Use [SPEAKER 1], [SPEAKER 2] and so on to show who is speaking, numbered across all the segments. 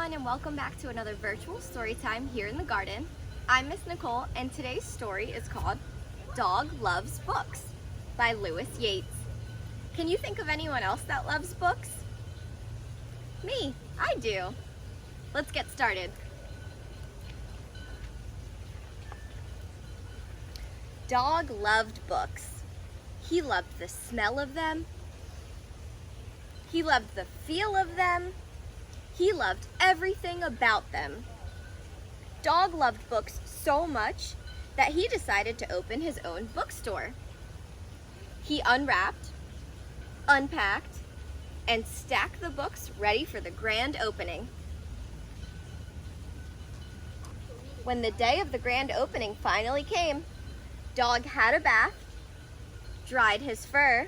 [SPEAKER 1] everyone, and welcome back to another virtual story time here in the garden. I'm Miss Nicole, and today's story is called Dog Loves Books by Lewis Yates. Can you think of anyone else that loves books? Me, I do. Let's get started. Dog loved books. He loved the smell of them. He loved the feel of them. He loved everything about them. Dog loved books so much that he decided to open his own bookstore. He unwrapped, unpacked, and stacked the books ready for the grand opening. When the day of the grand opening finally came, Dog had a bath, dried his fur,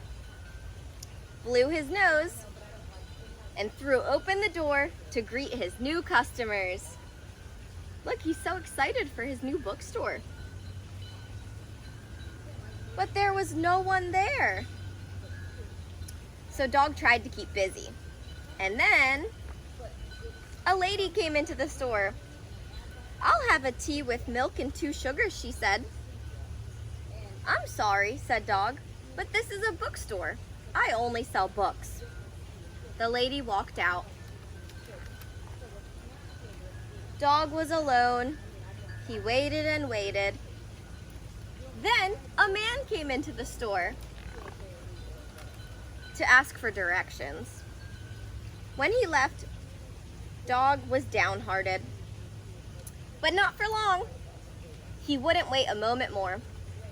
[SPEAKER 1] blew his nose, and threw open the door to greet his new customers. Look, he's so excited for his new bookstore. But there was no one there. So Dog tried to keep busy. And then a lady came into the store. "I'll have a tea with milk and 2 sugars," she said. "I'm sorry," said Dog, "but this is a bookstore. I only sell books." The lady walked out. Dog was alone. He waited and waited. Then a man came into the store to ask for directions. When he left, Dog was downhearted. But not for long. He wouldn't wait a moment more.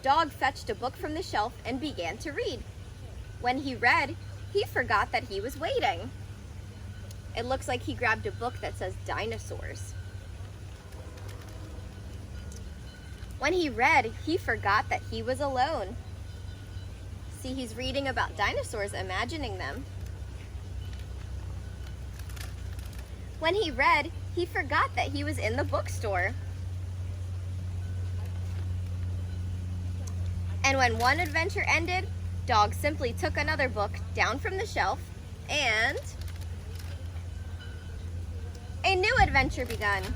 [SPEAKER 1] Dog fetched a book from the shelf and began to read. When he read, he forgot that he was waiting. It looks like he grabbed a book that says dinosaurs. When he read, he forgot that he was alone. See, he's reading about dinosaurs, imagining them. When he read, he forgot that he was in the bookstore. And when one adventure ended, Dog simply took another book down from the shelf, and a new adventure begun.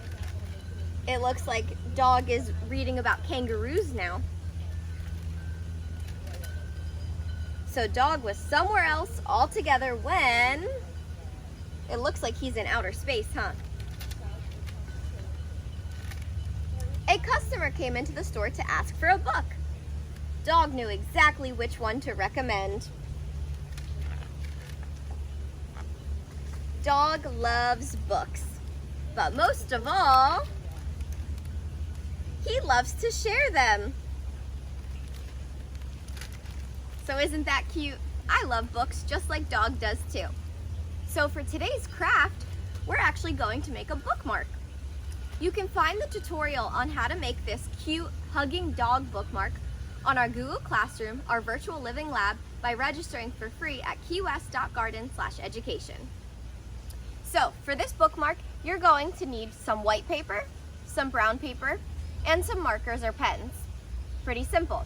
[SPEAKER 1] It looks like Dog is reading about kangaroos now. So Dog was somewhere else altogether when it looks like he's in outer space, huh? A customer came into the store to ask for a book. Dog knew exactly which one to recommend. Dog loves books, but most of all, he loves to share them. So isn't that cute? I love books just like Dog does too. So for today's craft, we're actually going to make a bookmark. You can find the tutorial on how to make this cute hugging dog bookmark on our Google Classroom, our virtual living lab, by registering for free at Keywest.garden/education. So for this bookmark, you're going to need some white paper, some brown paper, and some markers or pens. Pretty simple.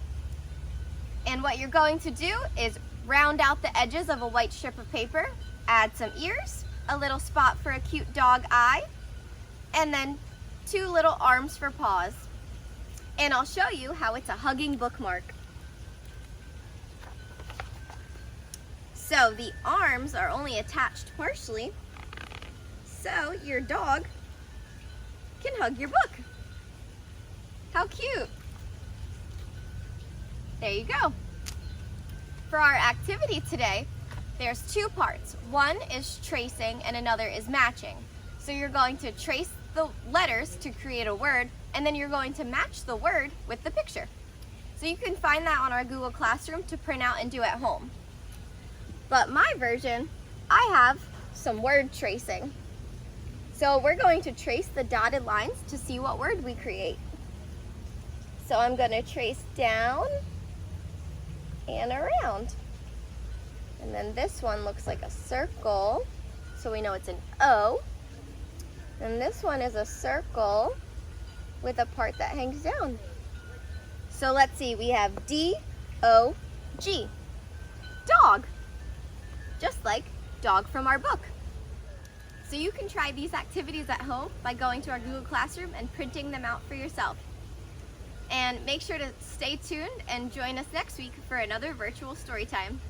[SPEAKER 1] And what you're going to do is round out the edges of a white strip of paper, add some ears, a little spot for a cute dog eye, and then 2 little arms for paws. And I'll show you how it's a hugging bookmark. So the arms are only attached partially, so your dog can hug your book. How cute! There you go. For our activity today, there's 2 parts. One is tracing and another is matching. So you're going to trace the letters to create a word, and then you're going to match the word with the picture. So you can find that on our Google Classroom to print out and do at home. But my version, I have some word tracing. So we're going to trace the dotted lines to see what word we create. So I'm going to trace down and around. And then this one looks like a circle, so we know it's an O. And this one is a circle with a part that hangs down. So let's see, we have D-O-G, dog, just like dog from our book. So you can try these activities at home by going to our Google Classroom and printing them out for yourself. And make sure to stay tuned and join us next week for another virtual story time.